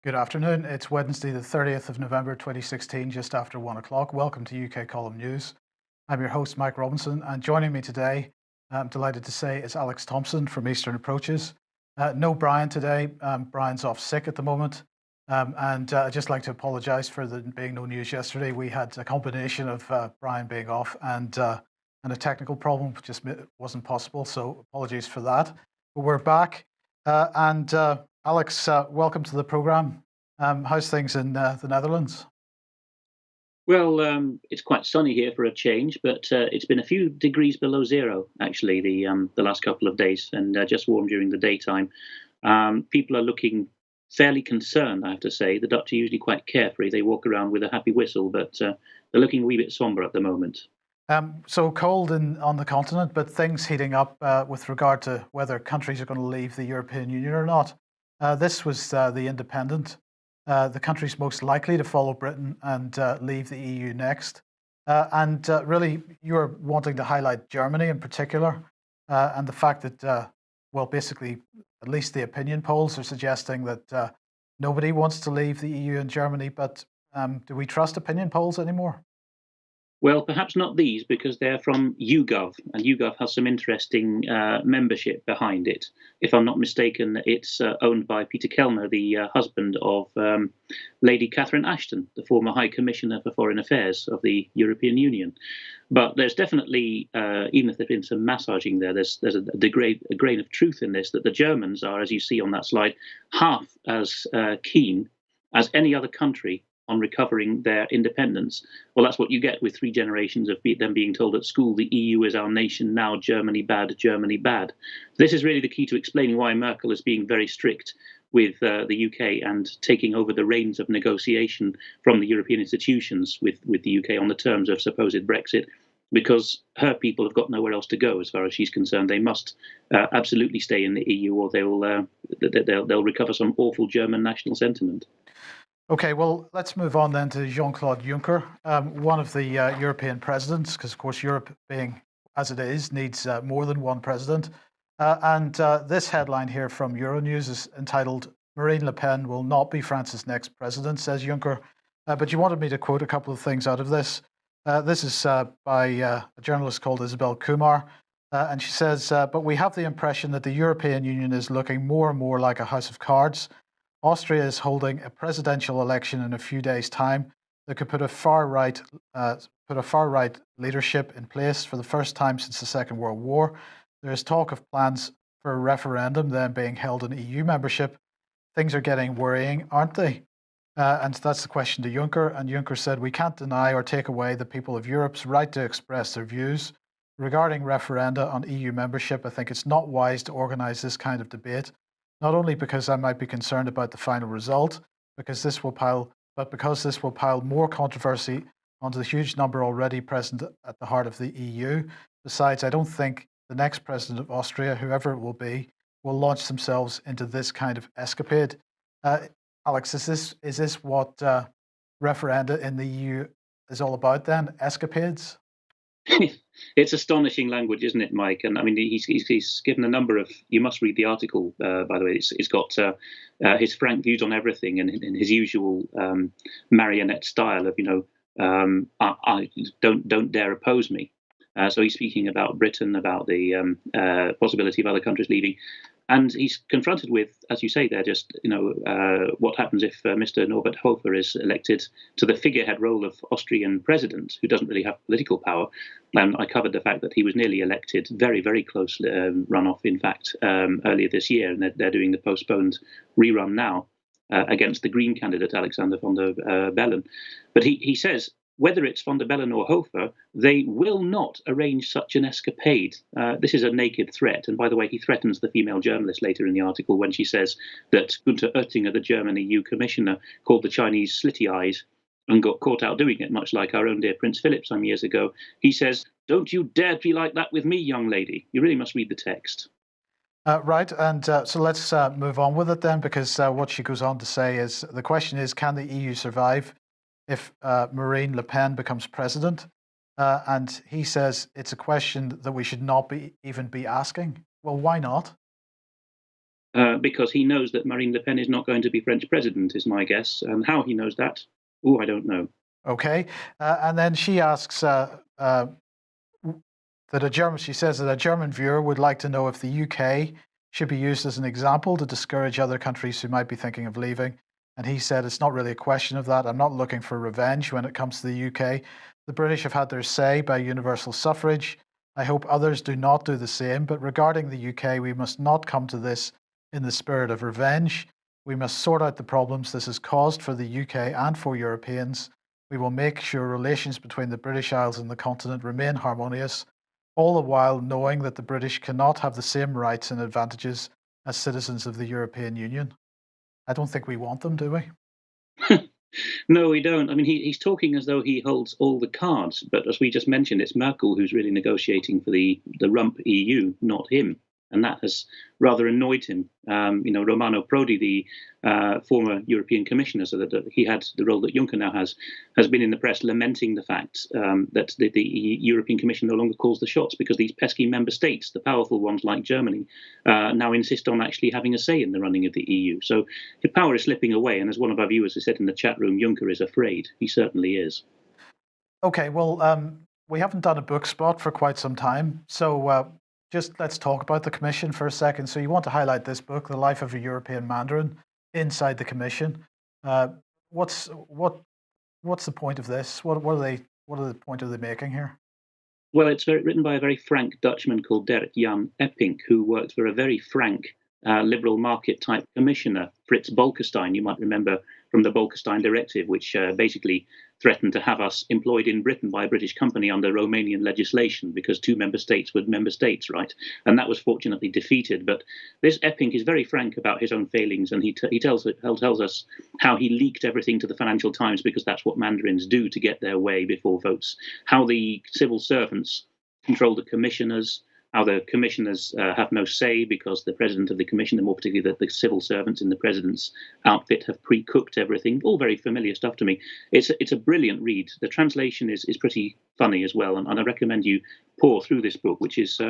Good afternoon. It's Wednesday, the 30th of November 2016, just after 1 o'clock. Welcome to UK Column News. I'm your host, Mike Robinson, and joining me today, I'm delighted to say, is Alex Thomson from Eastern Approaches. No Brian today. Brian's off sick at the moment. And I'd just like to apologise for there being no news yesterday. We had a combination of Brian being off and a technical problem, which just wasn't possible. So apologies for that. But we're back. Alex, welcome to the programme. How's things in the Netherlands? Well, it's quite sunny here for a change, but it's been a few degrees below zero, actually, the last couple of days, and just warm during the daytime. People are looking fairly concerned, I have to say. The Dutch are usually quite carefree. They walk around with a happy whistle, but they're looking a wee bit somber at the moment. So cold on the continent, but things heating up with regard to whether countries are going to leave the European Union or not. This was The Independent. The countries most likely to follow Britain and leave the EU next. Really, you're wanting to highlight Germany in particular, and the fact that, well, basically, at least the opinion polls are suggesting that nobody wants to leave the EU and Germany. But do we trust opinion polls anymore? Well, perhaps not these, because they're from YouGov, and YouGov has some interesting membership behind it. If I'm not mistaken, it's owned by Peter Kellner, the husband of Lady Catherine Ashton, the former High Commissioner for Foreign Affairs of the European Union. But there's definitely, even if there's been some massaging there, there's a grain of truth in this, that the Germans are, as you see on that slide, half as keen as any other country on recovering their independence. Well, that's what you get with 3 generations of them being told at school, the EU is our nation now, Germany bad, Germany bad. This is really the key to explaining why Merkel is being very strict with the UK and taking over the reins of negotiation from the European institutions with the UK on the terms of supposed Brexit, because her people have got nowhere else to go as far as she's concerned. They must absolutely stay in the EU, or they'll recover some awful German national sentiment. Okay, well, let's move on then to Jean-Claude Juncker, one of the European presidents, because, of course, Europe, being as it is, needs more than one president. This headline here from Euronews is entitled, "Marine Le Pen will not be France's next president," says Juncker. But you wanted me to quote a couple of things out of this. This is by a journalist called Isabel Kumar. And she says, "But we have the impression that the European Union is looking more and more like a house of cards. Austria is holding a presidential election in a few days' time that could put a far right leadership in place for the first time since the Second World War. There is talk of plans for a referendum then being held on EU membership. Things are getting worrying, aren't they?" And that's the question to Juncker. And Juncker said, "We can't deny or take away the people of Europe's right to express their views. Regarding referenda on EU membership, I think it's not wise to organise this kind of debate. Not only because I might be concerned about the final result, because this will pile more controversy onto the huge number already present at the heart of the EU. Besides, I don't think the next president of Austria, whoever it will be, will launch themselves into this kind of escapade." Alex, is this what referenda in the EU is all about then? Escapades? It's astonishing language, isn't it, Mike? And I mean, he's given a number of. You must read the article, by the way. It's got his frank views on everything, and in his usual marionette style of, I don't dare oppose me. So he's speaking about Britain, about the possibility of other countries leaving. And he's confronted with, as you say, there just what happens if Mr. Norbert Hofer is elected to the figurehead role of Austrian president, who doesn't really have political power. And I covered the fact that he was nearly elected, very, very close runoff, in fact, earlier this year, and they're doing the postponed rerun now against the Green candidate Alexander von der Bellen. But he says, whether it's von der Bellen or Hofer, they will not arrange such an escapade. This is a naked threat. And by the way, he threatens the female journalist later in the article when she says that Günther Oettinger, the German EU commissioner, called the Chinese slitty eyes and got caught out doing it, much like our own dear Prince Philip some years ago. He says, "Don't you dare be like that with me, young lady." You really must read the text. Right, and so let's move on with it then, because what she goes on to say is, the question is, can the EU survive if Marine Le Pen becomes president? And he says it's a question that we should not even be asking. Well, why not? because he knows that Marine Le Pen is not going to be French president, is my guess. And how he knows that, I don't know. Okay. And then she asks she says that a German viewer would like to know if the UK should be used as an example to discourage other countries who might be thinking of leaving. And he said, it's not really a question of that. I'm not looking for revenge when it comes to the UK. The British have had their say by universal suffrage. I hope others do not do the same. But regarding the UK, we must not come to this in the spirit of revenge. We must sort out the problems this has caused for the UK and for Europeans. We will make sure relations between the British Isles and the continent remain harmonious, all the while knowing that the British cannot have the same rights and advantages as citizens of the European Union. I don't think we want them, do we? No, we don't. I mean, he's talking as though he holds all the cards, but as we just mentioned, it's Merkel who's really negotiating for the rump EU, not him. And that has rather annoyed him. Romano Prodi, the former European Commissioner, so that he had the role that Juncker now has been in the press lamenting the fact that the European Commission no longer calls the shots because these pesky member states, the powerful ones like Germany, now insist on actually having a say in the running of the EU. So the power is slipping away. And as one of our viewers has said in the chat room, Juncker is afraid. He certainly is. Okay, well, we haven't done a book spot for quite some time. So just let's talk about the Commission for a second. So you want to highlight this book, The Life of a European Mandarin, Inside the Commission. What's the point of this? What are the point are they making here? Well, it's written by a very frank Dutchman called Dirk Jan Epping, who worked for a very frank liberal market type commissioner, Frits Bolkestein. You might remember from the Bolkestein Directive, which basically threatened to have us employed in Britain by a British company under Romanian legislation because two member states were member states, right? And that was fortunately defeated. But this Epping is very frank about his own failings, and he tells us how he leaked everything to the Financial Times because that's what Mandarins do to get their way before votes, how the civil servants control the commissioners, how the commissioners have no say because the president of the commission, and more particularly the civil servants in the president's outfit, have pre-cooked everything. All very familiar stuff to me. It's a brilliant read. The translation is pretty funny as well, and I recommend you pour through this book, which is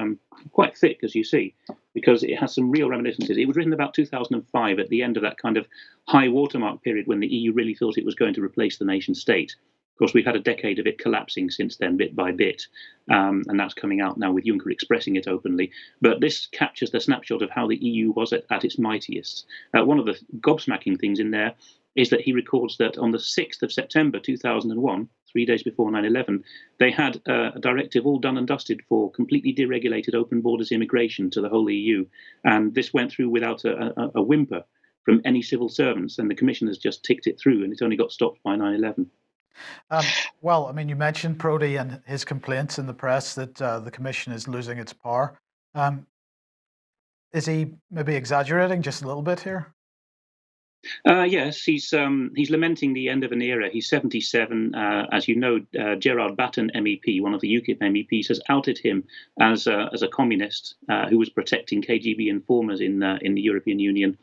quite thick, as you see, because it has some real reminiscences. It was written about 2005, at the end of that kind of high watermark period when the EU really thought it was going to replace the nation state. Of course, we've had a decade of it collapsing since then, bit by bit, and that's coming out now with Juncker expressing it openly. But this captures the snapshot of how the EU was at its mightiest. One of the gobsmacking things in there is that he records that on the 6th of September 2001, 3 days before 9/11, they had a directive all done and dusted for completely deregulated open borders immigration to the whole EU. And this went through without a whimper from any civil servants, and the commissioners just ticked it through, and it only got stopped by 9/11. Well, I mean, you mentioned Prodi and his complaints in the press that the Commission is losing its power. Is he maybe exaggerating just a little bit here? Yes, he's lamenting the end of an era. He's 77. As you know, Gerard Batten, MEP, one of the UKIP MEPs, has outed him as a communist who was protecting KGB informers in the European Union.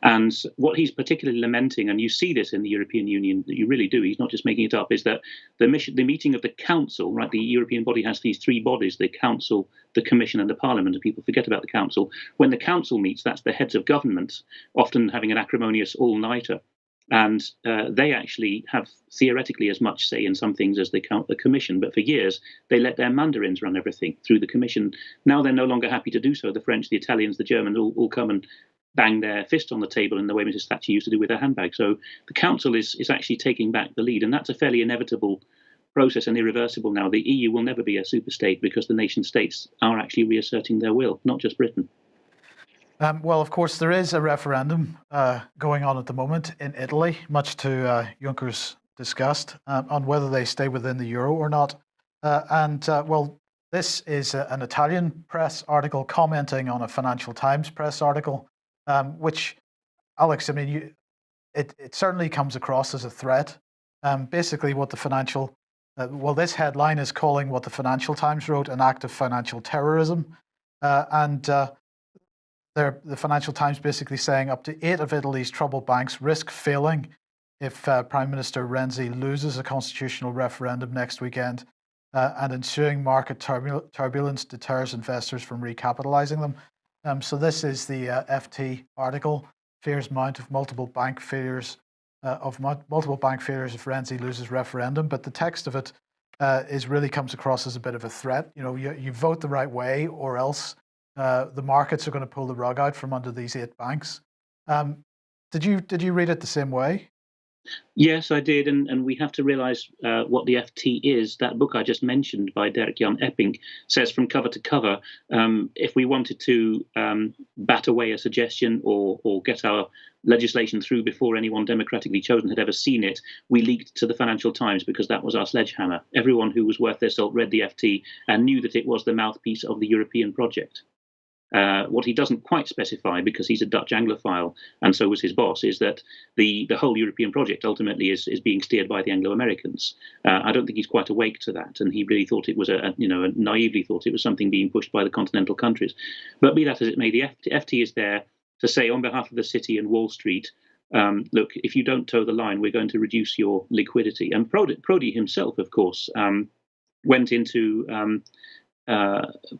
And what he's particularly lamenting, and you see this in the European Union, you really do, he's not just making it up, is that the meeting of the Council, right? The European body has these three bodies: the Council, the Commission, and the Parliament. And people forget about the Council. When the Council meets, that's the heads of government, often having an acrimonious all-nighter, and they actually have theoretically as much say in some things as the Commission, but for years they let their mandarins run everything through the Commission. Now they're no longer happy to do so. The French, the Italians, the Germans all come and bang their fist on the table in the way Mrs. Thatcher used to do with her handbag. So the Council is actually taking back the lead, and that's a fairly inevitable process and irreversible now. The EU will never be a superstate because the nation states are actually reasserting their will, not just Britain. Well, of course, there is a referendum going on at the moment in Italy, much to Juncker's disgust, on whether they stay within the euro or not. Well, this is an Italian press article commenting on a Financial Times press article, which, Alex, I mean, it certainly comes across as a threat. Basically, what the this headline is calling what the Financial Times wrote an act of financial terrorism, the Financial Times basically saying up to 8 of Italy's troubled banks risk failing if Prime Minister Renzi loses a constitutional referendum next weekend, and ensuing market turbulence deters investors from recapitalizing them. So this is the FT article, fears mount of multiple bank failures if Renzi loses referendum. But the text of it is really comes across as a bit of a threat. You know, you vote the right way, or else the markets are going to pull the rug out from under these 8 banks. Did you read it the same way? Yes, I did, and we have to realise what the FT is. That book I just mentioned by Derek Jan Epping says from cover to cover, if we wanted to bat away a suggestion or get our legislation through before anyone democratically chosen had ever seen it, we leaked to the Financial Times because that was our sledgehammer. Everyone who was worth their salt read the FT and knew that it was the mouthpiece of the European project. What he doesn't quite specify, because he's a Dutch Anglophile, and so was his boss, is that the whole European project ultimately is being steered by the Anglo-Americans. I don't think he's quite awake to that, and he really thought it was naively thought it was something being pushed by the continental countries. But be that as it may, the FT is there to say on behalf of the city and Wall Street, look, if you don't toe the line, we're going to reduce your liquidity. And Prodi himself, of course, went into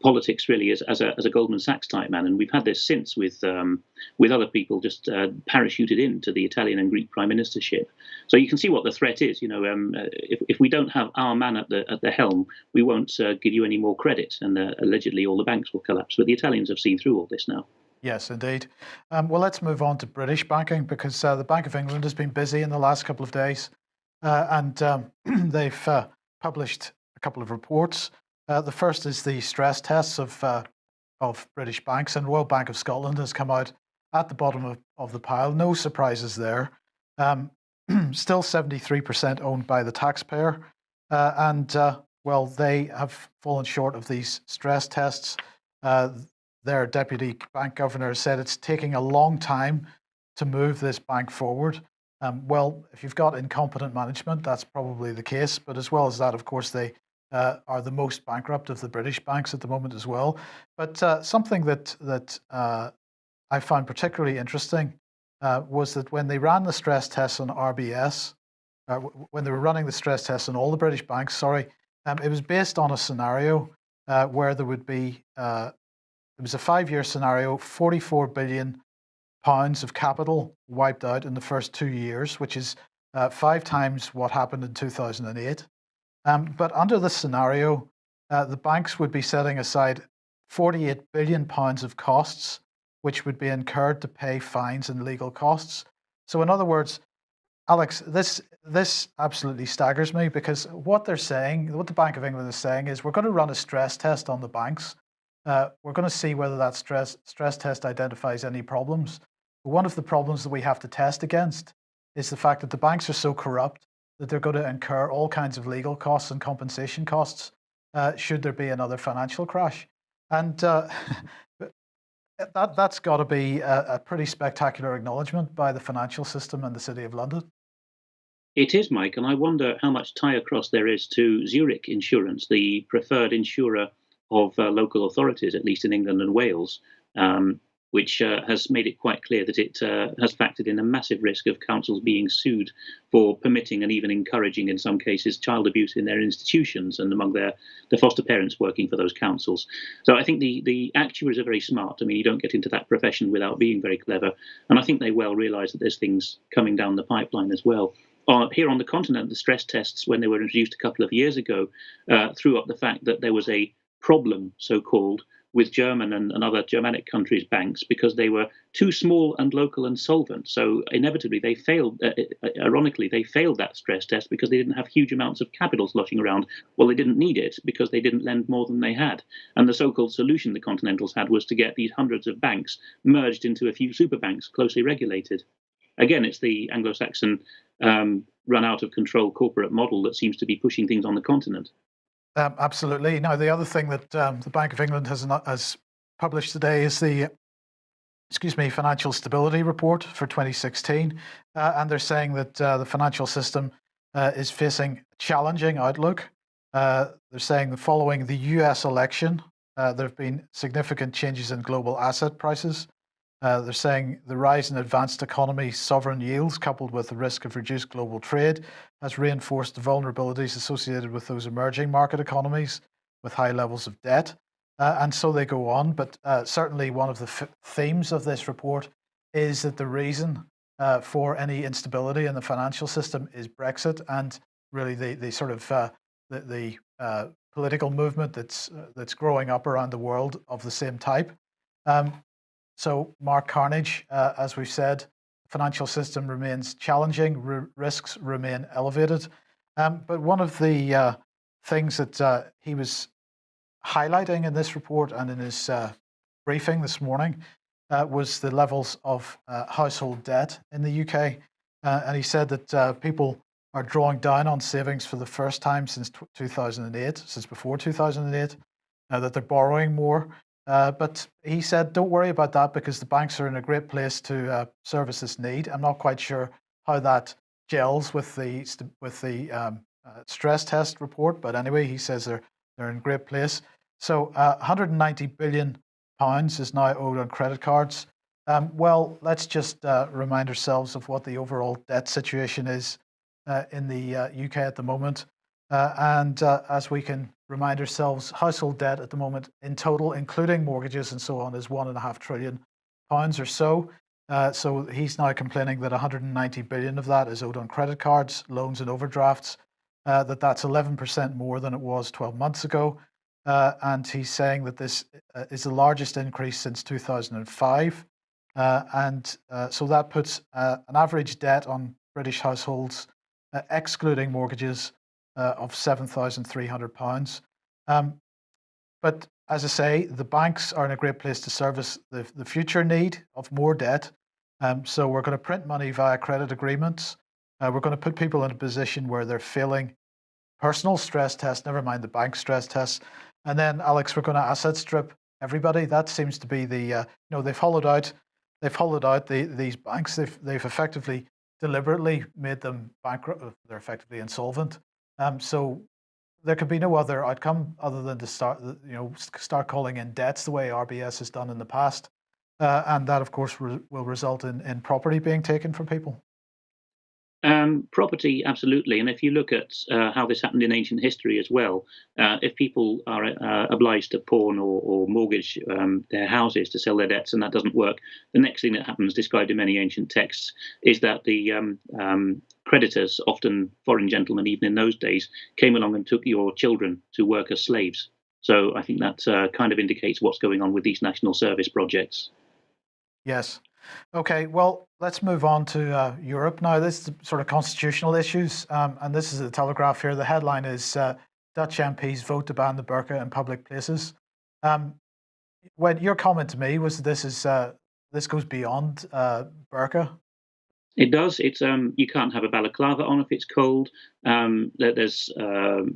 politics really as a Goldman Sachs type man, and we've had this since with other people just parachuted into the Italian and Greek prime ministership. So you can see what the threat is. You know, if we don't have our man at the helm, we won't give you any more credit, and allegedly all the banks will collapse. But the Italians have seen through all this now. Yes, indeed. Well, let's move on to British banking, because the Bank of England has been busy in the last couple of days, and they've published a couple of reports. The first is the stress tests of British banks, and Royal Bank of Scotland has come out at the bottom of the pile. No surprises there. Still 73% owned by the taxpayer, and they have fallen short of these stress tests. Their deputy bank governor said it's taking a long time to move this bank forward. If you've got incompetent management, that's probably the case. But as well as that, of course, they are the most bankrupt of the British banks at the moment as well. But something that I found particularly interesting was that when they ran the stress tests on RBS, when they were running the stress tests on all the British banks, it was based on a scenario where there would be, it was a 5-year scenario, £44 billion of capital wiped out in the first 2 years, which is 5 times what happened in 2008. But under this scenario, the banks would be setting aside £48 billion of costs, which would be incurred to pay fines and legal costs. So in other words, Alex, this absolutely staggers me, because what they're saying, what the Bank of England is saying, is we're going to run a stress test on the banks. We're going to see whether that stress test identifies any problems. One of the problems that we have to test against is the fact that the banks are so corrupt that they're going to incur all kinds of legal costs and compensation costs should there be another financial crash. And that's got to be a pretty spectacular acknowledgement by the financial system and the City of London. It is, Mike, and I wonder how much tie across there is to Zurich Insurance, the preferred insurer of local authorities, at least in England and Wales, which has made it quite clear that it has factored in a massive risk of councils being sued for permitting and even encouraging, in some cases, child abuse in their institutions and among the foster parents working for those councils. So I think the actuaries are very smart. I mean, you don't get into that profession without being very clever. And I think they well realise that there's things coming down the pipeline as well. Here on the continent, the stress tests, when they were introduced a couple of years ago, threw up the fact that there was a problem, so-called, with German and other Germanic countries' banks because they were too small and local and solvent. So inevitably they failed, ironically, they failed that stress test because they didn't have huge amounts of capital sloshing around. Well, they didn't need it because they didn't lend more than they had. And the so-called solution the Continentals had was to get these hundreds of banks merged into a few super banks closely regulated. Again, it's the Anglo-Saxon run out of control corporate model that seems to be pushing things on the continent. Absolutely. Now, the other thing that the Bank of England has published today is the financial stability report for 2016, and they're saying that the financial system is facing a challenging outlook. They're saying that following the US election, there have been significant changes in global asset prices. They're saying the rise in advanced economy sovereign yields, coupled with the risk of reduced global trade, has reinforced the vulnerabilities associated with those emerging market economies with high levels of debt. And so they go on. But certainly one of the themes of this report is that the reason for any instability in the financial system is Brexit, and really the sort of the political movement that's growing up around the world of the same type. So Mark Carnage, as we've said, the financial system remains challenging, risks remain elevated. But one of the things that he was highlighting in this report and in his briefing this morning was the levels of household debt in the UK. And he said that people are drawing down on savings for the first time since 2008, since before 2008, that they're borrowing more. But he said, don't worry about that because the banks are in a great place to service this need. I'm not quite sure how that gels with the stress test report, but anyway, he says they're in a great place. So 190 billion pounds is now owed on credit cards. Well, let's just remind ourselves of what the overall debt situation is in the UK at the moment. And as we can remind ourselves, household debt at the moment in total, including mortgages and so on, is £1.5 trillion or so. So he's now complaining that 190 billion of that is owed on credit cards, loans and overdrafts, that's 11% more than it was 12 months ago. And he's saying that this is the largest increase since 2005. So that puts an average debt on British households, excluding mortgages, of £7,300. But as I say, the banks are in a great place to service the future need of more debt. So we're going to print money via credit agreements. We're going to put people in a position where they're failing personal stress tests, never mind the bank stress tests. And then, Alex, we're going to asset strip everybody. That seems to be the they've hollowed out these banks. They've effectively deliberately made them bankrupt. They're effectively insolvent. So there could be no other outcome other than to start calling in debts the way RBS has done in the past, and that of course will result in property being taken from people. Property, absolutely. And if you look at how this happened in ancient history as well, if people are obliged to pawn or mortgage their houses to sell their debts and that doesn't work, the next thing that happens, described in many ancient texts, is that the creditors, often foreign gentlemen, even in those days, came along and took your children to work as slaves. So I think that kind of indicates what's going on with these national service projects. Yes. Okay, well, let's move on to Europe now. This is sort of constitutional issues, and this is the Telegraph here. The headline is Dutch MPs vote to ban the burqa in public places. When your comment to me was this goes beyond burqa. It does. It's you can't have a balaclava on if it's cold. There's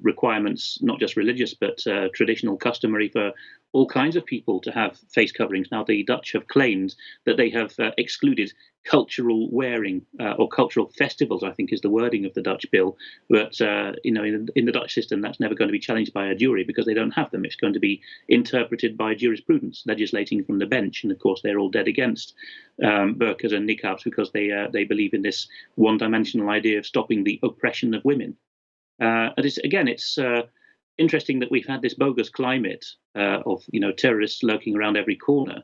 requirements, not just religious, but traditional, customary for all kinds of people to have face coverings. Now, the Dutch have claimed that they have excluded cultural wearing or cultural festivals, I think is the wording of the Dutch bill. But in the Dutch system, that's never going to be challenged by a jury because they don't have them. It's going to be interpreted by jurisprudence, legislating from the bench. And of course, they're all dead against burqas and niqabs because they believe in this one-dimensional idea of stopping the oppression of women. And it's interesting that we've had this bogus climate of terrorists lurking around every corner,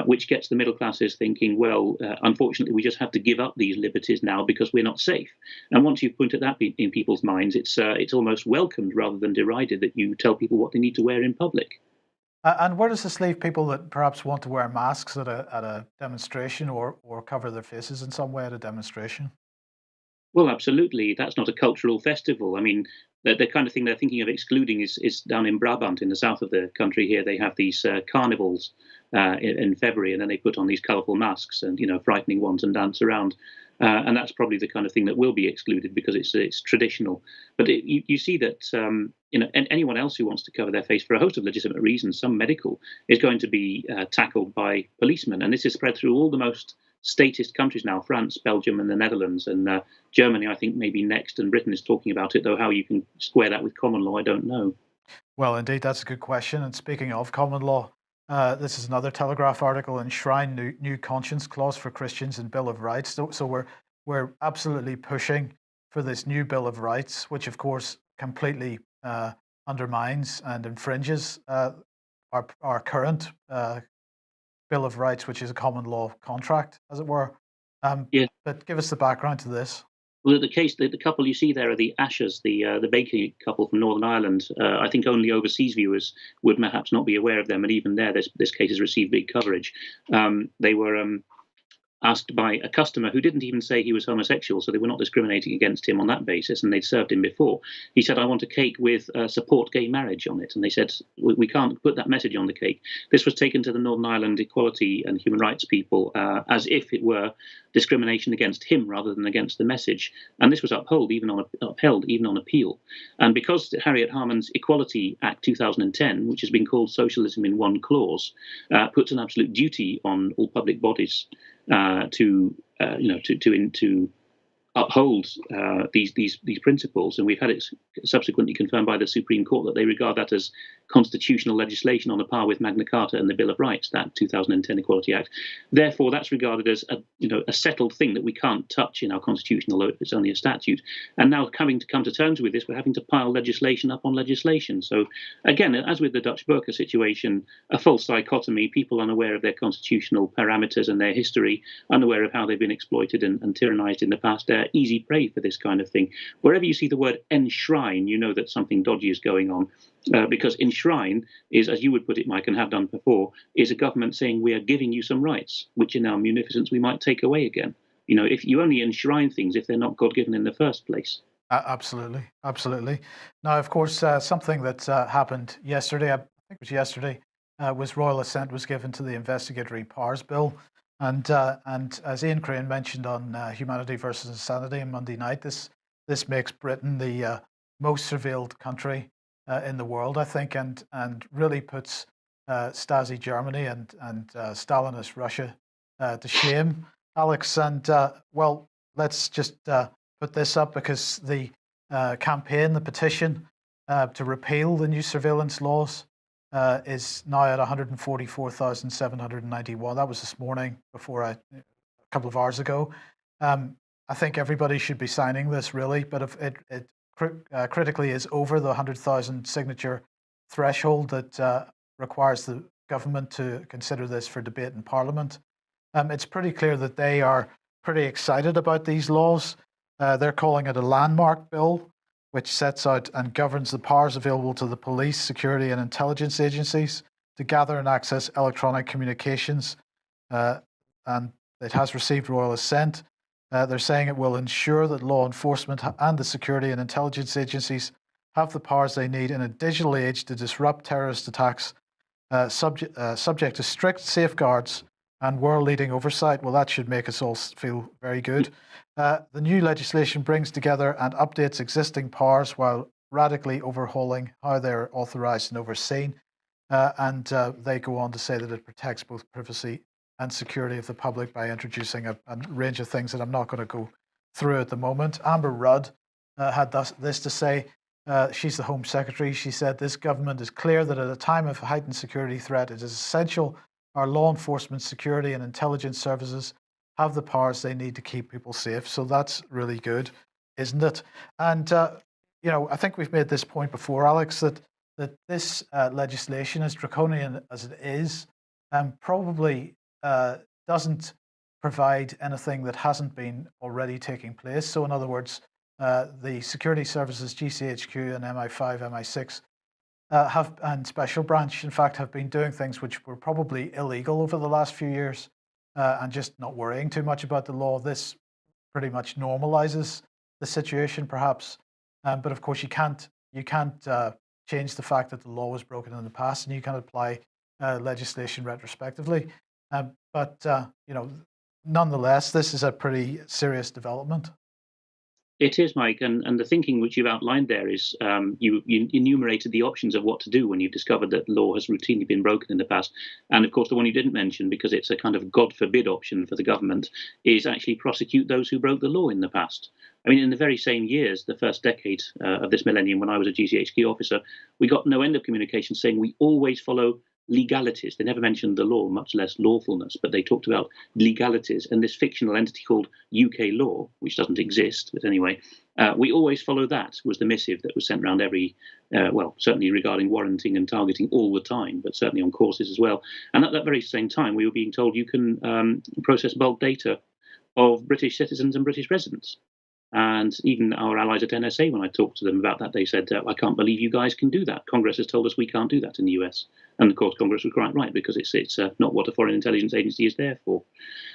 which gets the middle classes thinking, well, unfortunately, we just have to give up these liberties now because we're not safe. And once you've pointed that in people's minds, it's almost welcomed rather than derided that you tell people what they need to wear in public. And where does this leave people that perhaps want to wear masks at a demonstration or cover their faces in some way at a demonstration? Well, absolutely. That's not a cultural festival. I mean, the kind of thing they're thinking of excluding is down in Brabant, in the south of the country here. They have these carnivals in February, and then they put on these colourful masks and, frightening ones and dance around. And that's probably the kind of thing that will be excluded because it's traditional. But you see that, and anyone else who wants to cover their face for a host of legitimate reasons, some medical, is going to be tackled by policemen. And this is spread through all the most statist countries now, France, Belgium, and the Netherlands, and Germany, I think, maybe next, and Britain is talking about it, though how you can square that with common law, I don't know. Well, indeed, that's a good question. And speaking of common law, this is another Telegraph article: enshrine new conscience clause for Christians in Bill of Rights. So we're absolutely pushing for this new Bill of Rights, which of course completely undermines and infringes our current Bill of Rights, which is a common law contract, as it were. Yeah. But give us the background to this. Well, the couple you see there are the Ashers, the baking couple from Northern Ireland. I think only overseas viewers would perhaps not be aware of them, and even there, this case has received big coverage. They were asked by a customer who didn't even say he was homosexual, so they were not discriminating against him on that basis, and they'd served him before. He said, "I want a cake with support gay marriage on it," and they said, "We can't put that message on the cake." This was taken to the Northern Ireland equality and human rights people as if it were discrimination against him rather than against the message, and this was upheld even on appeal. And because Harriet Harman's Equality Act 2010, which has been called Socialism in One Clause, puts an absolute duty on all public bodies to uphold these principles, and we've had it subsequently confirmed by the Supreme Court that they regard that as constitutional legislation on a par with Magna Carta and the Bill of Rights, that 2010 Equality Act. Therefore, that's regarded as a settled thing that we can't touch in our constitution, although it's only a statute. And now, having to come to terms with this, we're having to pile legislation upon legislation. So, again, as with the Dutch burqa situation, a false dichotomy: people unaware of their constitutional parameters and their history, unaware of how they've been exploited and tyrannized in the past. They're easy prey for this kind of thing. Wherever you see the word enshrine, you know that something dodgy is going on. Because enshrine is, as you would put it, Mike, and have done before, is a government saying we are giving you some rights, which in our munificence we might take away again. If you only enshrine things if they're not God-given in the first place. Absolutely. Now, of course, something that happened yesterday, I think it was yesterday, was royal assent was given to the Investigatory Powers Bill. And as Ian Crane mentioned on Humanity versus Insanity on Monday night, this makes Britain the most surveilled country in the world, I think, and really puts Stasi Germany and Stalinist Russia to shame, Alex. And well, let's just put this up, because the campaign, the petition to repeal the new surveillance laws is now at 144,791. That was this morning, a couple of hours ago. I think everybody should be signing this, really, but if it critically is over the 100,000 signature threshold that requires the government to consider this for debate in Parliament. It's pretty clear that they are pretty excited about these laws. They're calling it a landmark bill, which sets out and governs the powers available to the police, security, and intelligence agencies to gather and access electronic communications. And it has received royal assent. They're saying it will ensure that law enforcement and the security and intelligence agencies have the powers they need in a digital age to disrupt terrorist attacks, subject to strict safeguards and world-leading oversight. Well, that should make us all feel very good. The new legislation brings together and updates existing powers while radically overhauling how they're authorized and overseen. And they go on to say that it protects both privacy and security of the public by introducing a range of things that I'm not going to go through at the moment. Amber Rudd had this to say. She's the Home Secretary. She said, "This government is clear that at a time of heightened security threat, it is essential our law enforcement, security, and intelligence services have the powers they need to keep people safe." So that's really good, isn't it? And, I think we've made this point before, Alex, that this legislation, as draconian as it is, probably doesn't provide anything that hasn't been already taking place. So in other words, the security services, GCHQ and MI5, MI6, and Special Branch, in fact, have been doing things which were probably illegal over the last few years, and just not worrying too much about the law. This pretty much normalizes the situation, perhaps. But of course, you can't change the fact that the law was broken in the past, and you can apply legislation retrospectively. But nonetheless, this is a pretty serious development. It is, Mike, and the thinking which you've outlined there is you enumerated the options of what to do when you've discovered that law has routinely been broken in the past. And of course, the one you didn't mention, because it's a kind of God forbid option for the government, is actually prosecute those who broke the law in the past. I mean, in the very same years, the first decade of this millennium, when I was a GCHQ officer, we got no end of communication saying we always follow legalities. They never mentioned the law, much less lawfulness, but they talked about legalities and this fictional entity called UK law, which doesn't exist, but anyway, We always follow that, was the missive that was sent around every, certainly regarding warranting and targeting all the time, but certainly on courses as well. And at that very same time, we were being told you can process bulk data of British citizens and British residents. And even our allies at NSA, when I talked to them about that, they said, I can't believe you guys can do that. Congress has told us we can't do that in the US. And of course, Congress was quite right, because it's not what a foreign intelligence agency is there for.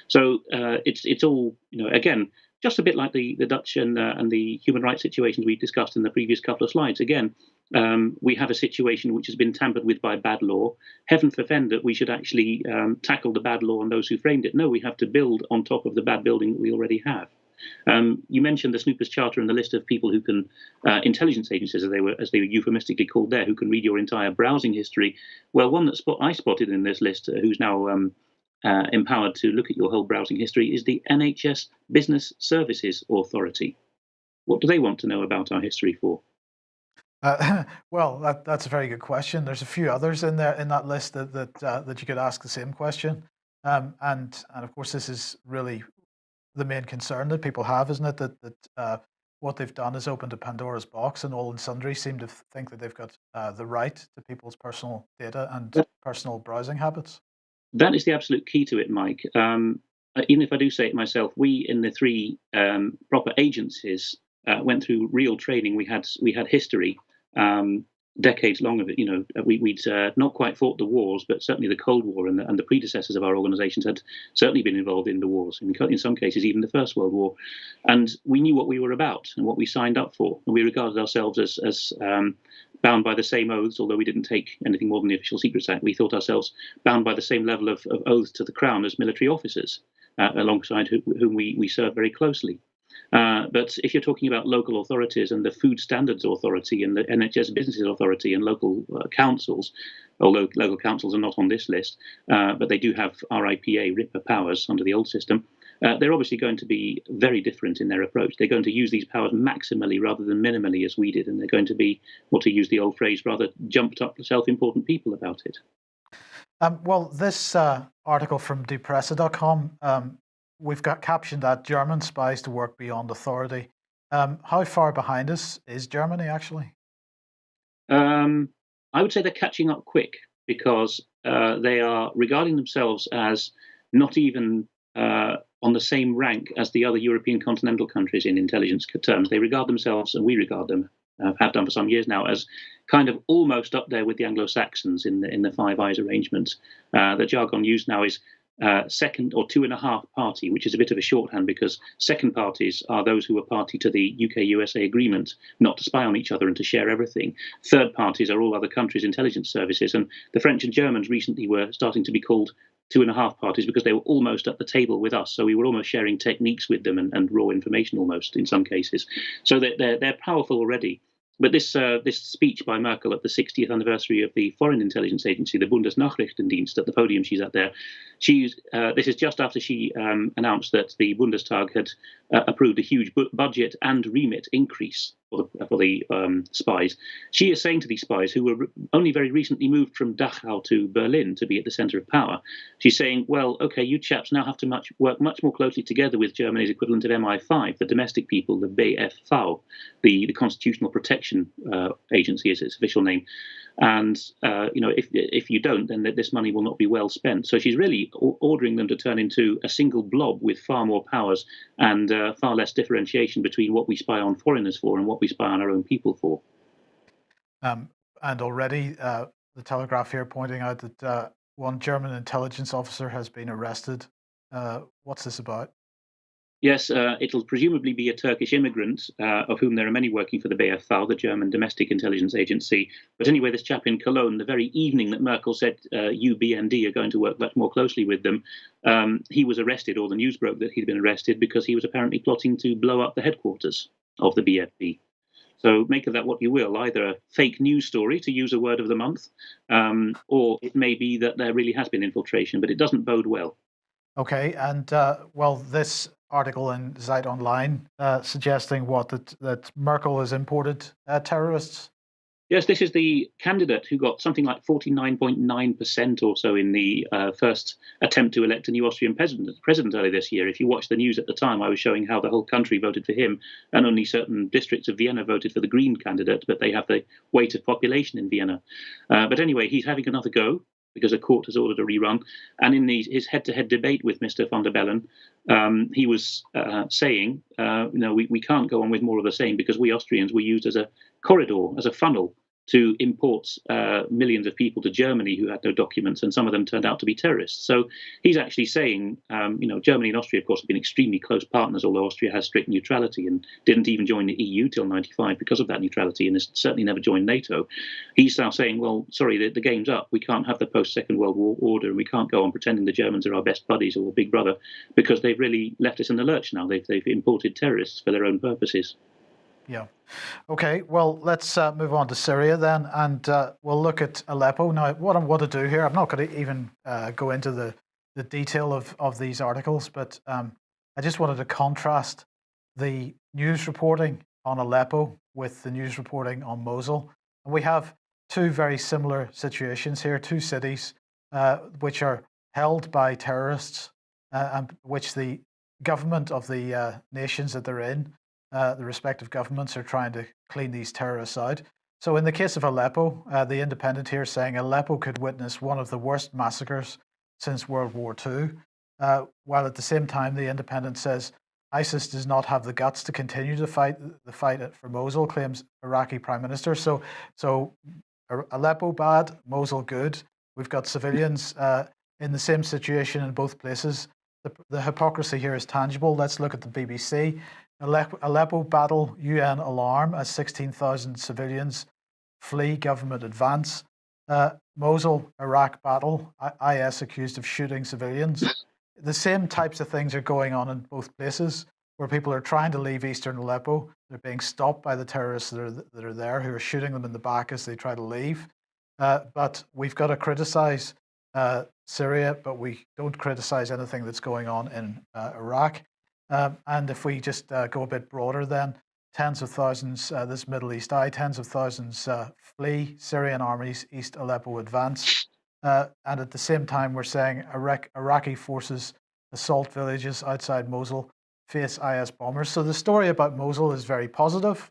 So it's all, again, just a bit like the Dutch and the human rights situations we discussed in the previous couple of slides. Again, we have a situation which has been tampered with by bad law. Heaven forfend that we should actually tackle the bad law and those who framed it. No, we have to build on top of the bad building that we already have. You mentioned the Snoopers Charter and the list of people who can, intelligence agencies, as they were euphemistically called there, who can read your entire browsing history. Well, one that I spotted in this list, who's now empowered to look at your whole browsing history, is the NHS Business Services Authority. What do they want to know about our history for? Well, that's a very good question. There's a few others in there in that list that you could ask the same question, and of course this is really the main concern that people have, isn't it? That what they've done is opened a Pandora's box, and all and sundry seem to think that they've got the right to people's personal data and personal browsing habits. That is the absolute key to it, Mike. Even if I do say it myself, we in the three proper agencies went through real training. We had history, decades long of it. We'd not quite fought the wars, but certainly the Cold War and the predecessors of our organizations had certainly been involved in the wars. In some cases, even the First World War. And we knew what we were about and what we signed up for. And we regarded ourselves as bound by the same oaths, although we didn't take anything more than the Official Secrets Act. We thought ourselves bound by the same level of oaths to the Crown as military officers, alongside whom we served very closely. But if you're talking about local authorities and the Food Standards Authority and the NHS Businesses Authority and local councils, although local councils are not on this list, but they do have RIPA powers under the old system, they're obviously going to be very different in their approach. They're going to use these powers maximally rather than minimally as we did, and they're going to be, or to use the old phrase, rather jumped up self-important people about it. Well, this article from depressa.com, we've got captioned that German spies to work beyond authority. How far behind us is Germany, actually? I would say they're catching up quick, because they are regarding themselves as not even on the same rank as the other European continental countries in intelligence terms. They regard themselves, and we regard them, have done for some years now, as kind of almost up there with the Anglo-Saxons in the Five Eyes arrangement. The jargon used now is second or two and a half party, which is a bit of a shorthand, because second parties are those who are party to the UK-USA agreement not to spy on each other and to share everything. Third parties are all other countries' intelligence services, and the French and Germans recently were starting to be called two and a half parties because they were almost at the table with us. So we were almost sharing techniques with them and raw information almost in some cases. So they're powerful already. But this speech by Merkel at the 60th anniversary of the Foreign Intelligence Agency, the Bundesnachrichtendienst, at the podium she's at there, this is just after she announced that the Bundestag had approved a huge budget and remit increase for the spies. She is saying to these spies, who were only very recently moved from Dachau to Berlin to be at the center of power, she's saying, well, okay, you chaps now have to work much more closely together with Germany's equivalent of MI5, the domestic people, the BFV, the Constitutional Protection Agency is its official name. And if you don't, then this money will not be well spent. So she's really ordering them to turn into a single blob with far more powers and far less differentiation between what we spy on foreigners for and what we spy on our own people for. And already the Telegraph here pointing out that one German intelligence officer has been arrested. What's this about? Yes, it'll presumably be a Turkish immigrant, of whom there are many working for the BFV, the German Domestic Intelligence Agency. But anyway, this chap in Cologne, the very evening that Merkel said you, BND, are going to work much more closely with them, he was arrested, or the news broke that he'd been arrested because he was apparently plotting to blow up the headquarters of the BFV. So make of that what you will, either a fake news story, to use a word of the month, or it may be that there really has been infiltration, but it doesn't bode well. Okay, and well, this article in Zeit Online suggesting that Merkel has imported terrorists. Yes, this is the candidate who got something like 49.9% or so in the first attempt to elect a new Austrian president earlier this year. If you watched the news at the time, I was showing how the whole country voted for him, and only certain districts of Vienna voted for the Green candidate, but they have the weight of population in Vienna. But anyway, he's having another go because a court has ordered a rerun. And in his head-to-head debate with Mr. von der Bellen, he was saying, we can't go on with more of the same because we Austrians were used as a corridor, as a funnel to import millions of people to Germany who had no documents, and some of them turned out to be terrorists. So he's actually saying, Germany and Austria, of course, have been extremely close partners, although Austria has strict neutrality and didn't even join the EU till '95 because of that neutrality, and has certainly never joined NATO. He's now saying, well, sorry, the game's up. We can't have the post-Second World War order, and we can't go on pretending the Germans are our best buddies or big brother, because they've really left us in the lurch now. They've imported terrorists for their own purposes. Yeah. Okay, well, let's move on to Syria then, and we'll look at Aleppo. Now, what I want to do here, I'm not going to even go into the detail of these articles, but I just wanted to contrast the news reporting on Aleppo with the news reporting on Mosul. And we have two very similar situations here, two cities which are held by terrorists, and which the government of the nations that they're in, the respective governments are trying to clean these terrorists out. So in the case of Aleppo, the Independent here is saying Aleppo could witness one of the worst massacres since World War II, while at the same time the Independent says ISIS does not have the guts to continue to fight for Mosul, claims Iraqi Prime Minister. So Aleppo bad, Mosul good. We've got civilians in the same situation in both places. The hypocrisy here is tangible. Let's look at the BBC. Aleppo battle, UN alarm as 16,000 civilians flee government advance. Mosul, Iraq battle, IS accused of shooting civilians. The same types of things are going on in both places, where people are trying to leave eastern Aleppo. They're being stopped by the terrorists that are there, who are shooting them in the back as they try to leave. But we've got to criticize Syria, but we don't criticize anything that's going on in Iraq. And if we just go a bit broader, then tens of thousands, this Middle East Eye, tens of thousands flee Syrian armies, East Aleppo advance. And at the same time, we're saying Iraqi forces assault villages outside Mosul, face IS bombers. So the story about Mosul is very positive,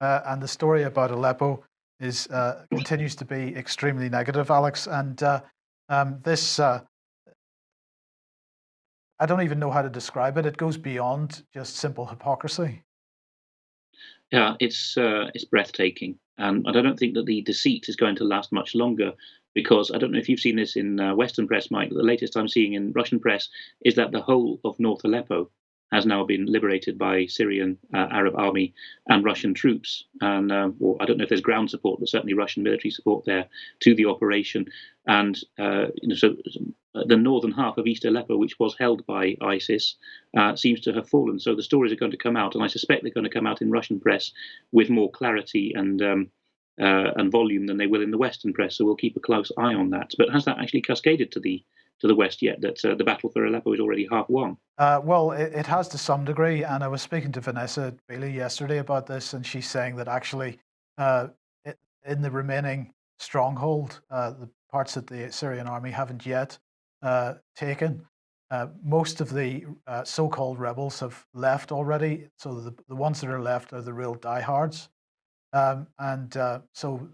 and the story about Aleppo is continues to be extremely negative, Alex. And this I don't even know how to describe it. It goes beyond just simple hypocrisy. Yeah, it's breathtaking, and I don't think that the deceit is going to last much longer, because I don't know if you've seen this in Western press, Mike. The latest I'm seeing in Russian press is that the whole of North Aleppo has now been liberated by Syrian Arab army and Russian troops. And well, I don't know if there's ground support, but certainly Russian military support there to the operation. And so the northern half of East Aleppo, which was held by ISIS, seems to have fallen. So the stories are going to come out, and I suspect they're going to come out in Russian press with more clarity and volume than they will in the Western press. So we'll keep a close eye on that. But has that actually cascaded to the West yet, that the battle for Aleppo is already half won? Well, it has to some degree, and I was speaking to Vanessa Bailey yesterday about this, and she's saying that actually in the remaining stronghold, the parts that the Syrian army haven't yet taken, most of the so-called rebels have left already, so the ones that are left are the real diehards, and so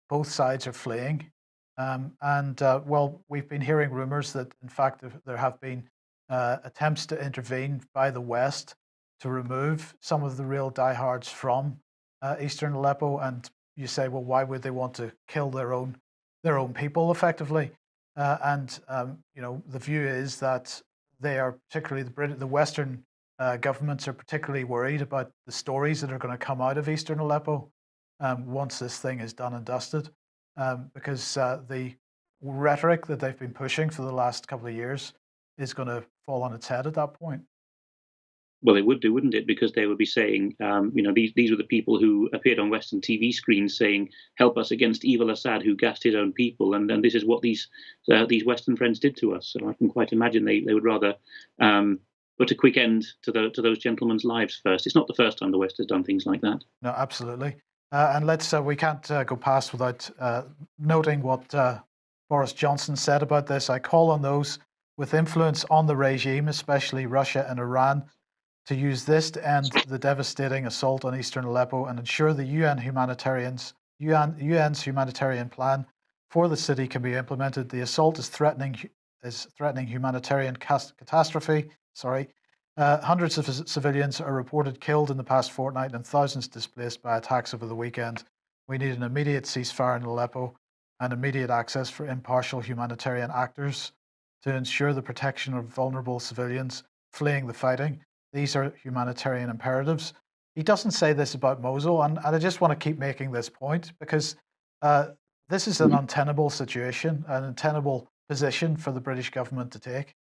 both sides are fleeing. Well, we've been hearing rumors that, in fact, there have been attempts to intervene by the West to remove some of the real diehards from eastern Aleppo. And you say, well, why would they want to kill their own people effectively? The view is that they are particularly the Western governments are particularly worried about the stories that are going to come out of eastern Aleppo once this thing is done and dusted. Because the rhetoric that they've been pushing for the last couple of years is going to fall on its head at that point. Well, they would do, wouldn't it? Because they would be saying, these were the people who appeared on Western TV screens saying, "Help us against evil Assad, who gassed his own people," and this is what these Western friends did to us. So I can quite imagine they would rather put a quick end to those gentlemen's lives first. It's not the first time the West has done things like that. No, absolutely. And we can't go past without noting what Boris Johnson said about this. I call on those with influence on the regime, especially Russia and Iran, to use this to end the devastating assault on eastern Aleppo and ensure the UN's humanitarian plan for the city can be implemented. The assault is threatening humanitarian catastrophe. Hundreds of civilians are reported killed in the past fortnight and thousands displaced by attacks over the weekend. We need an immediate ceasefire in Aleppo and immediate access for impartial humanitarian actors to ensure the protection of vulnerable civilians fleeing the fighting. These are humanitarian imperatives. He doesn't say this about Mosul, and I just want to keep making this point because this is an untenable situation, an untenable position for the British government to take.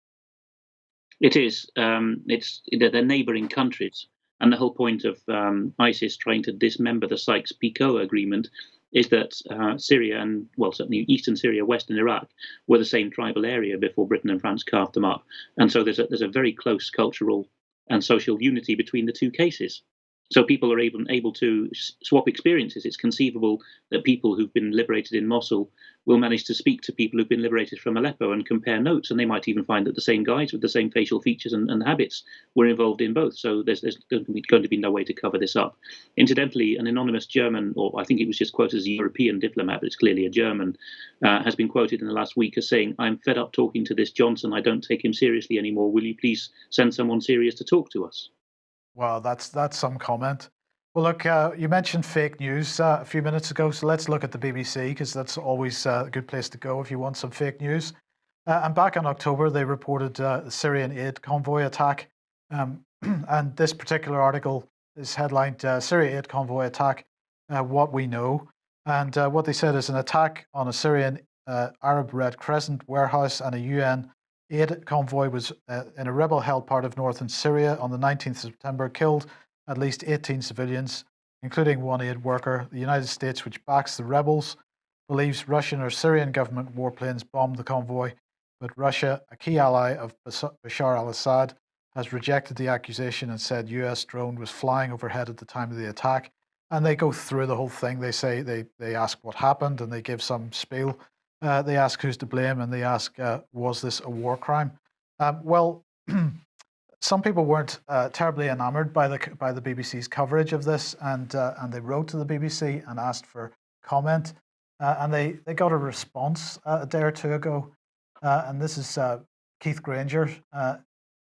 It is. They're neighbouring countries, and the whole point of ISIS trying to dismember the Sykes-Picot agreement is that Syria and, well, certainly eastern Syria, western Iraq, were the same tribal area before Britain and France carved them up, and so there's a very close cultural and social unity between the two cases. So people are able to swap experiences. It's conceivable that people who've been liberated in Mosul will manage to speak to people who've been liberated from Aleppo and compare notes, and they might even find that the same guys with the same facial features and habits were involved in both. So there's going to be no way to cover this up. Incidentally, an anonymous German, or I think it was just quoted as a European diplomat, but it's clearly a German, has been quoted in the last week as saying, "I'm fed up talking to this Johnson. I don't take him seriously anymore. Will you please send someone serious to talk to us?" Wow, that's some comment. Well, look, you mentioned fake news a few minutes ago, so let's look at the BBC because that's always a good place to go if you want some fake news. And back in October, they reported the Syrian aid convoy attack. And this particular article is headlined Syria aid convoy attack, what we know. And what they said is an attack on a Syrian Arab Red Crescent warehouse and a UN aid convoy was in a rebel-held part of northern Syria on the 19th of September, killed at least 18 civilians, including one aid worker. The United States, which backs the rebels, believes Russian or Syrian government warplanes bombed the convoy, but Russia, a key ally of Bashar al-Assad, has rejected the accusation and said US drone was flying overhead at the time of the attack. And they go through the whole thing. They say they ask what happened and they give some spiel. They ask who's to blame, and they ask, was this a war crime? Well, some people weren't terribly enamored by the BBC's coverage of this, and they wrote to the BBC and asked for comment, and they got a response a day or two ago, and this is Keith Granger.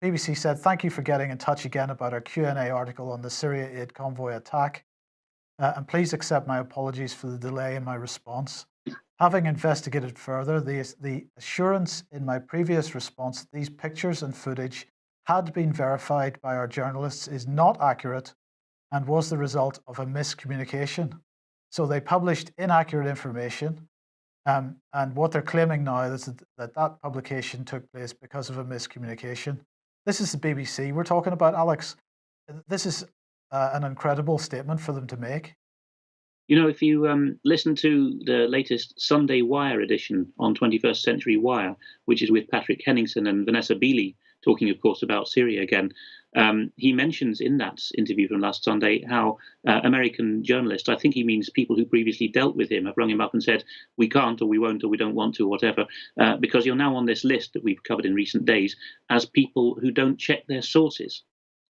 BBC said, "Thank you for getting in touch again about our Q&A article on the Syria aid convoy attack, and please accept my apologies for the delay in my response. Having investigated further, the assurance in my previous response that these pictures and footage had been verified by our journalists is not accurate and was the result of a miscommunication." So they published inaccurate information, and what they're claiming now is that publication took place because of a miscommunication. This is the BBC we're talking about, Alex. This is an incredible statement for them to make. You know, if you listen to the latest Sunday Wire edition on 21st Century Wire, which is with Patrick Henningsen and Vanessa Beeley, talking, of course, about Syria again, he mentions in that interview from last Sunday how American journalists, I think he means people who previously dealt with him, have rung him up and said, "We can't, or we won't, or we don't want to, or whatever, because you're now on this list that we've covered in recent days as people who don't check their sources."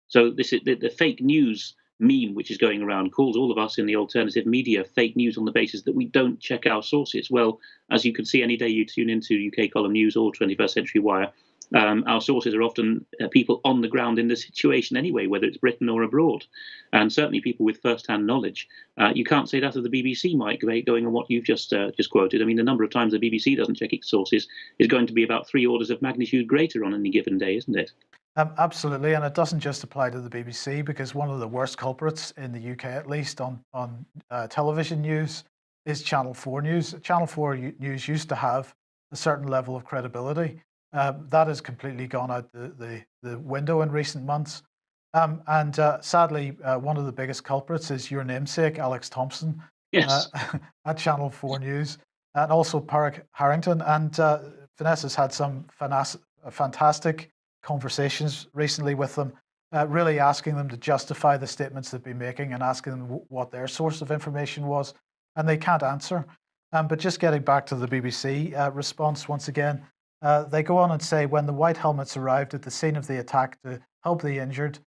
So this is the fake news meme which is going around calls all of us in the alternative media fake news on the basis that we don't check our sources. Well, as you can see any day you tune into UK Column News or 21st Century Wire, our sources are often people on the ground in the situation anyway, whether it's Britain or abroad, and certainly people with first-hand knowledge. You can't say that of the BBC, Mike, going on what you've just quoted. I mean, the number of times the BBC doesn't check its sources is going to be about 3 orders of magnitude greater on any given day, isn't it? Absolutely, and it doesn't just apply to the BBC, because one of the worst culprits in the UK, at least on television news, is Channel 4 News. Channel 4 News used to have a certain level of credibility. That has completely gone out the window in recent months. And sadly, one of the biggest culprits is your namesake, Alex Thomson, Yes. at Channel 4 News, and also Park Harrington. And Vanessa's had some fantastic conversations recently with them. really asking them to justify the statements they've been making and asking them what their source of information was, and they can't answer. But just getting back to the BBC response once again, they go on and say when the white helmets arrived at the scene of the attack to help the injured,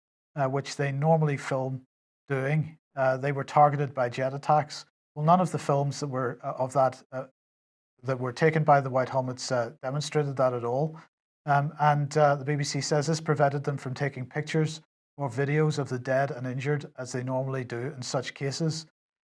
which they normally film doing, they were targeted by jet attacks. Well, none of the films that were that were taken by the white helmets demonstrated that at all. And the BBC says this prevented them from taking pictures or videos of the dead and injured as they normally do in such cases.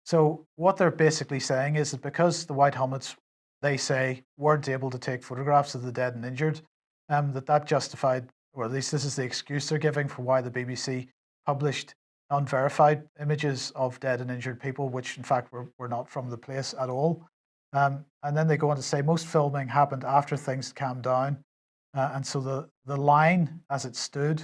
So what they're basically saying is that because the white helmets, they say, weren't able to take photographs of the dead and injured, that justified, or at least this is the excuse they're giving for why the BBC published unverified images of dead and injured people, which in fact were not from the place at all. And then they go on to say most filming happened after things calmed down. And so the line as it stood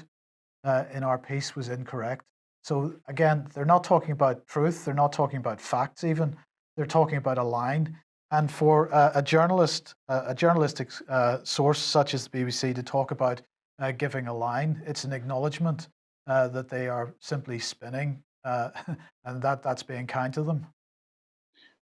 in our piece was incorrect. So again, they're not talking about truth. They're not talking about facts even. They're talking about a line. And for a journalistic source such as the BBC to talk about giving a line, it's an acknowledgement that they are simply spinning, and that's being kind to them.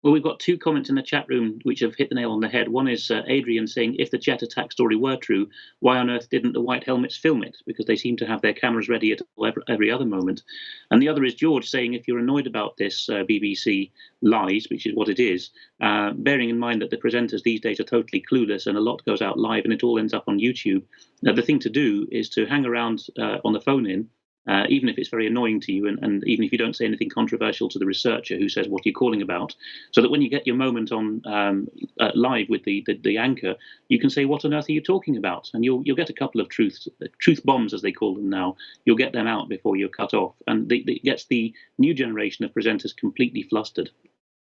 Well, we've got two comments in the chat room which have hit the nail on the head. One is Adrian saying, if the jet attack story were true, why on earth didn't the white helmets film it? Because they seem to have their cameras ready at every other moment. And the other is George saying, if you're annoyed about this BBC lies, which is what it is, bearing in mind that the presenters these days are totally clueless and a lot goes out live and it all ends up on YouTube, the thing to do is to hang around on the phone in, even if it's very annoying to you, and even if you don't say anything controversial to the researcher who says, what are you calling about? So that when you get your moment on live with the anchor, you can say, what on earth are you talking about? And you'll get a couple of truth bombs, as they call them now. You'll get them out before you're cut off. And it gets the new generation of presenters completely flustered.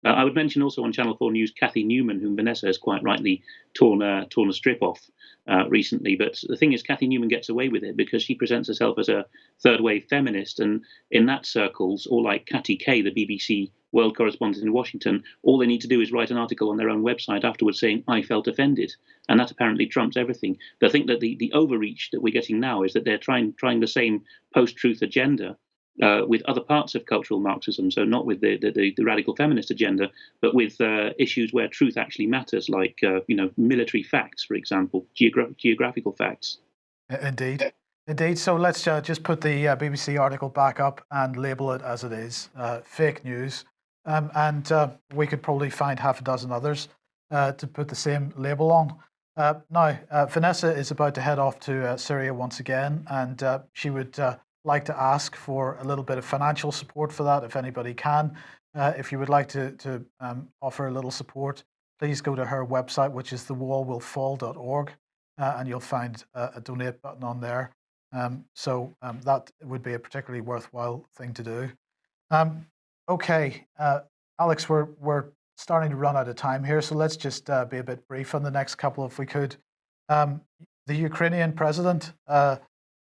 I would mention also on Channel 4 News, Cathy Newman, whom Vanessa has quite rightly torn a strip off recently. But the thing is, Cathy Newman gets away with it because she presents herself as a third-wave feminist. And in that circles, or like Catty Kay, the BBC world correspondent in Washington, all they need to do is write an article on their own website afterwards saying, I felt offended. And that apparently trumps everything. But I think that the overreach that we're getting now is that they're trying the same post-truth agenda with other parts of cultural Marxism, so not with the radical feminist agenda, but with issues where truth actually matters, like military facts, for example, geographical facts. Indeed. So let's just put the BBC article back up and label it as it is, fake news. And we could probably find half a dozen others to put the same label on. Now, Vanessa is about to head off to Syria once again, and she would like to ask for a little bit of financial support for that, if anybody can. If you would like to offer a little support, please go to her website, which is thewallwillfall.org, and you'll find a donate button on there. So that would be a particularly worthwhile thing to do. Okay, Alex, we're starting to run out of time here, so let's just be a bit brief on the next couple if we could. The Ukrainian president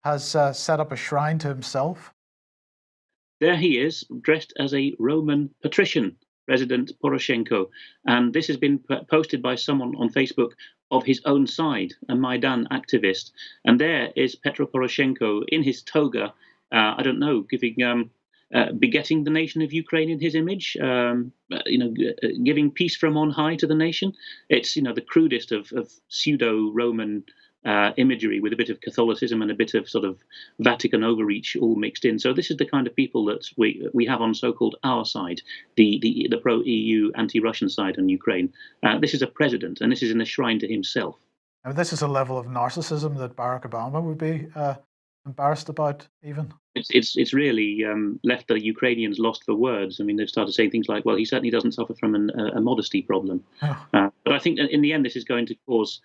has set up a shrine to himself. There he is, dressed as a Roman patrician, President Poroshenko. And this has been posted by someone on Facebook of his own side, a Maidan activist. And there is Petro Poroshenko in his toga, I don't know, begetting the nation of Ukraine in his image, giving peace from on high to the nation. It's, the crudest of pseudo-Roman imagery with a bit of Catholicism and a bit of sort of Vatican overreach all mixed in. So this is the kind of people that we have on so-called our side, the pro-EU, anti-Russian side on Ukraine. This is a president, and this is in a shrine to himself. Now, this is a level of narcissism that Barack Obama would be embarrassed about, even. It's really left the Ukrainians lost for words. I mean, they've started saying things like, well, he certainly doesn't suffer from a modesty problem. Oh. But I think that in the end, this is going to cause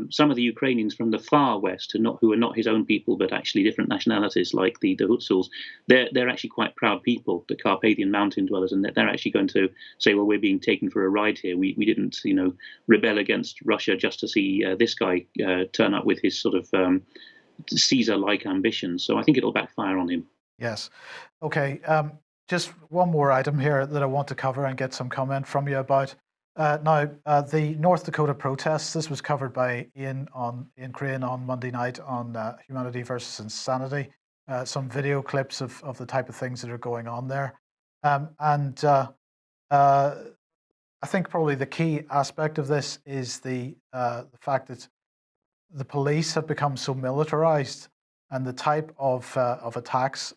some of the Ukrainians from the far west, who are not his own people, but actually different nationalities, like the Hutsuls, they're actually quite proud people, the Carpathian mountain dwellers, and they're actually going to say, well, we're being taken for a ride here. We didn't, rebel against Russia just to see this guy turn up with his sort of Caesar-like ambitions. So I think it'll backfire on him. Yes. Okay. Just one more item here that I want to cover and get some comment from you about. Now, the North Dakota protests, this was covered by Ian Crane on Monday night on Humanity versus Insanity. some video clips of the type of things that are going on there. And I think probably the key aspect of this is the fact that the police have become so militarized, and the type of attacks.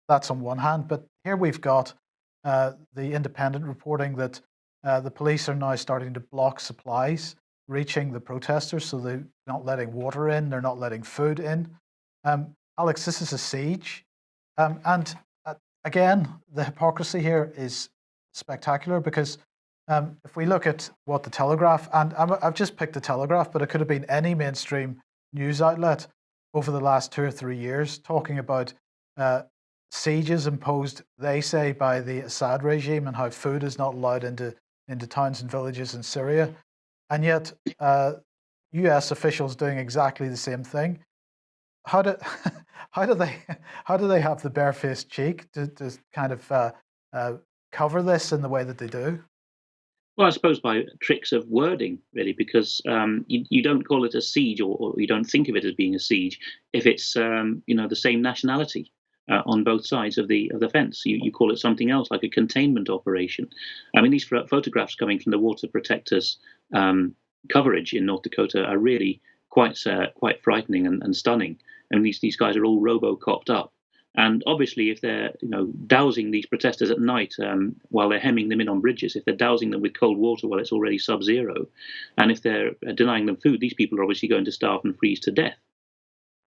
That's on one hand, but here we've got the independent reporting that the police are now starting to block supplies reaching the protesters, so they're not letting water in, they're not letting food in. Alex, this is a siege, and again, the hypocrisy here is spectacular because if we look at what the Telegraph, and I've just picked the Telegraph, but it could have been any mainstream news outlet over the last 2 or 3 years talking about sieges imposed, they say, by the Assad regime and how food is not allowed into towns and villages in Syria. And yet, US officials doing exactly the same thing. How do, how do they have the barefaced cheek to kind of cover this in the way that they do? Well, I suppose by tricks of wording, really, because you don't call it a siege, or you don't think of it as being a siege if it's the same nationality on both sides of the fence. You call it something else, like a containment operation. I mean, these photographs coming from the water protectors coverage in North Dakota are really quite frightening and stunning. I mean, these guys are all robo-copped up. And obviously, if they're dousing these protesters at night while they're hemming them in on bridges, if they're dousing them with cold water while it's already sub-zero, and if they're denying them food, these people are obviously going to starve and freeze to death.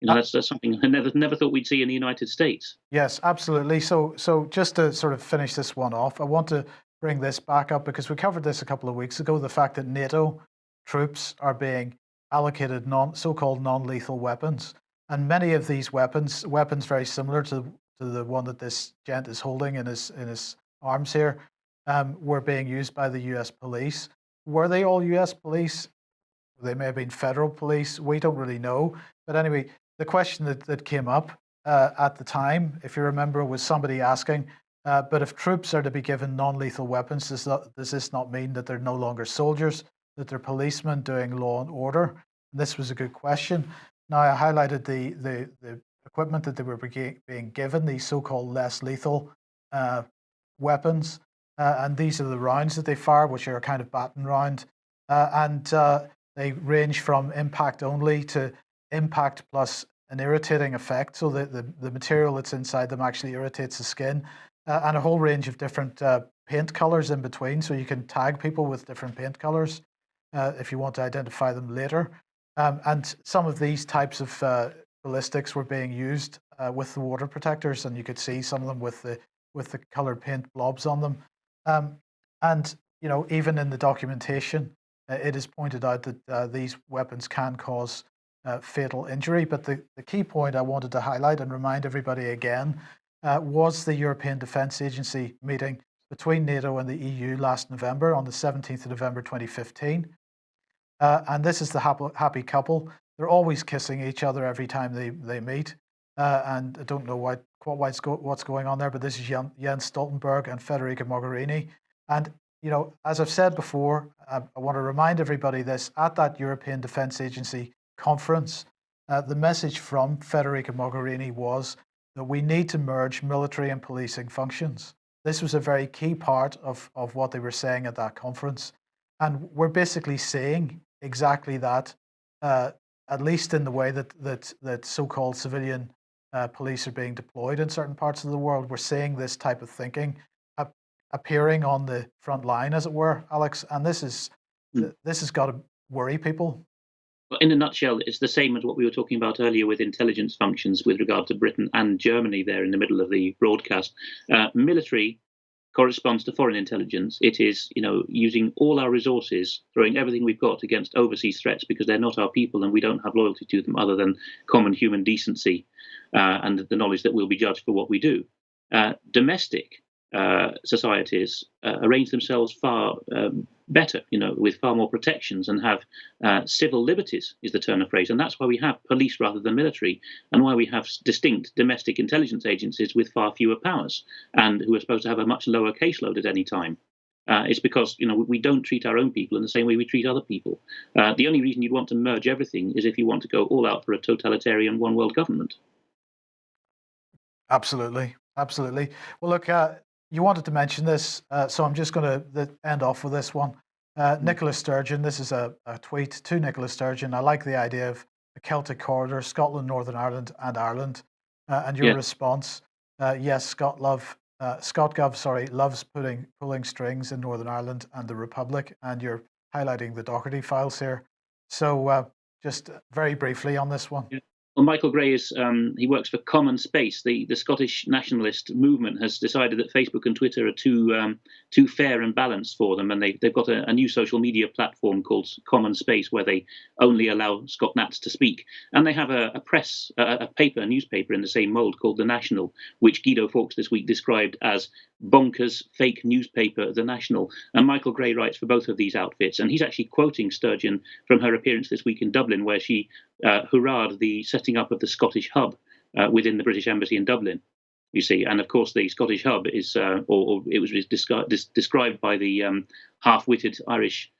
That's something I never thought we'd see in the United States. Yes, absolutely. So just to sort of finish this one off, I want to bring this back up because we covered this a couple of weeks ago. The fact that NATO troops are being allocated so-called non-lethal weapons. And many of these weapons very similar to the one that this gent is holding in his arms here, were being used by the US police. Were they all US police? They may have been federal police. We don't really know. But anyway, the question that came up at the time, if you remember, was somebody asking, but if troops are to be given non-lethal weapons, does this not mean that they're no longer soldiers, that they're policemen doing law and order? And this was a good question. Now, I highlighted the equipment that they were being given, these so-called less lethal weapons. And these are the rounds that they fire, which are a kind of baton round. And they range from impact only to impact plus an irritating effect. So the material that's inside them actually irritates the skin. And a whole range of different paint colors in between. So you can tag people with different paint colors if you want to identify them later. And some of these types of ballistics were being used with the water protectors, and you could see some of them with the colored paint blobs on them. And even in the documentation, it is pointed out that these weapons can cause fatal injury. But the key point I wanted to highlight and remind everybody again was the European Defence Agency meeting between NATO and the EU last November, on the 17th of November 2015. And this is the happy couple. They're always kissing each other every time they meet. And I don't know what's going on there, but this is Jens Stoltenberg and Federica Mogherini. And, as I've said before, I want to remind everybody this: at that European Defence Agency conference, the message from Federica Mogherini was that we need to merge military and policing functions. This was a very key part of what they were saying at that conference. And we're basically saying exactly that, at least in the way that so-called civilian police are being deployed in certain parts of the world. We're seeing this type of thinking appearing on the front line, as it were, Alex. And this has got to worry people. Well, in a nutshell, it's the same as what we were talking about earlier with intelligence functions with regard to Britain and Germany there in the middle of the broadcast. Military corresponds to foreign intelligence. It is, using all our resources, throwing everything we've got against overseas threats because they're not our people and we don't have loyalty to them other than common human decency and the knowledge that we'll be judged for what we do. Domestic societies arrange themselves far better, with far more protections and have civil liberties, is the turn of phrase. And that's why we have police rather than military, and why we have distinct domestic intelligence agencies with far fewer powers and who are supposed to have a much lower caseload at any time. It's because we don't treat our own people in the same way we treat other people. The only reason you'd want to merge everything is if you want to go all out for a totalitarian one world government. Absolutely, absolutely. Well, look, you wanted to mention this, so I'm just going to end off with this one. Nicola Sturgeon, this is a tweet to Nicola Sturgeon. I like the idea of a Celtic corridor, Scotland, Northern Ireland, and Ireland. And your Yeah. response, yes, Scott Gov, sorry, loves pulling strings in Northern Ireland and the Republic, and you're highlighting the Doherty files here. So just very briefly on this one. Yeah. Well, Michael Gray is he works for Common Space. The Scottish nationalist movement has decided that Facebook and Twitter are too fair and balanced for them, and they've got a new social media platform called Common Space where they only allow Scott Nats to speak, and they have a newspaper in the same mould called The National, which Guido Fawkes this week described as bonkers fake newspaper, The National. And Michael Gray writes for both of these outfits, and he's actually quoting Sturgeon from her appearance this week in Dublin, where she hurrahed the setting up of the Scottish hub within the British Embassy in Dublin. You see, and of course, the Scottish hub is, or it was described by the half-witted Irish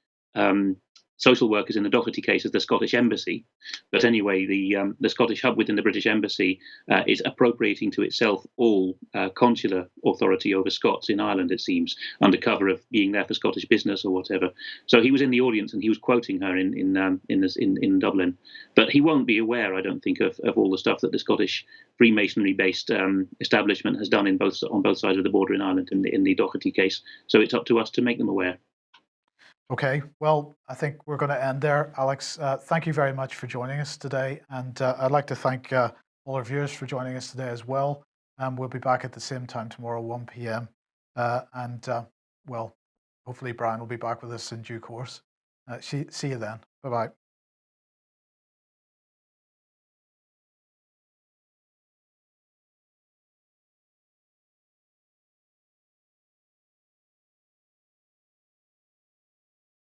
social workers in the Doherty case as the Scottish Embassy. But anyway, the Scottish hub within the British Embassy is appropriating to itself all consular authority over Scots in Ireland, it seems, under cover of being there for Scottish business or whatever. So he was in the audience and he was quoting her in Dublin. But he won't be aware, I don't think, of all the stuff that the Scottish Freemasonry-based establishment has done on both sides of the border in Ireland in the Doherty case. So it's up to us to make them aware. Okay, well, I think we're going to end there. Alex, thank you very much for joining us today. And I'd like to thank all our viewers for joining us today as well. We'll be back at the same time tomorrow, 1 p.m. Well, hopefully Brian will be back with us in due course. See you then. Bye-bye.